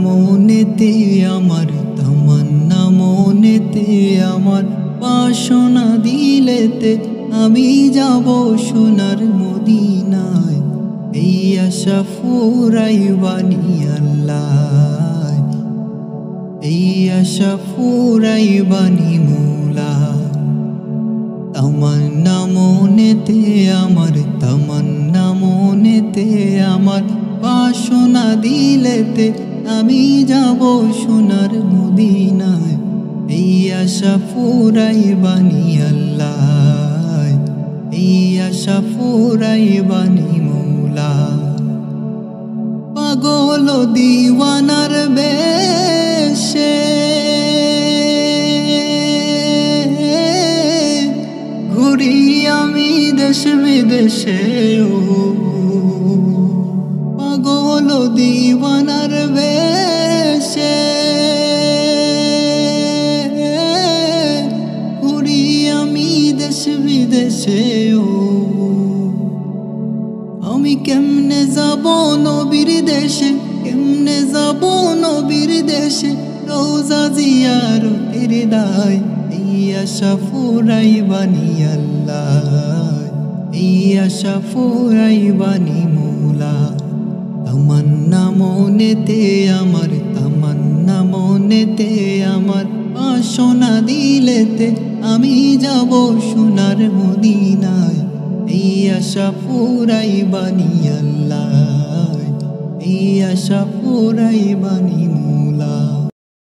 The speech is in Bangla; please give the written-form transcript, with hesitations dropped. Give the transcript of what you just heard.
মনেতে আমার, তামান্না মনেতে আমার, বাসনা দিলেতে আমি যাব সোনার মদিনায়। এই আশা ফুরাইবানি আল্লাহ, এই আশা ফুরাইবানি মৌলা। তামান্না মনেতে আমার, তামান্না মনেতে আমার, বাসনা দিলেতে আমি যাব সোনার মদিনায়। এই আশা ফুরাইবানি আল্লাহ, এই আশা ফুরাইবানি মৌলা। পাগল দিওয়ানার বেশে ঘুরি আমি দেশ বিদেশে, ও পাগল দিওয়ানার বেশে ঘুরি আমি দেশ বিদেশে। ও আমি কেমনে যাব নবীর দেশে, কেমনে যাব নবীর দেশে, রওজা জিয়ারতের দায়। এই আশা ফুরাইবানি আল্লাহ, এই আশা ফুরাইবানি মৌলা। তামান্না মনেতে আমার, তামান্না মনেতে আমার, বাসনা দিলেতে আমি যাব সোনার মদিনায়। এই আশা ফুরাইবানি আল্লাহ, এই আশা ফুরাইবানি।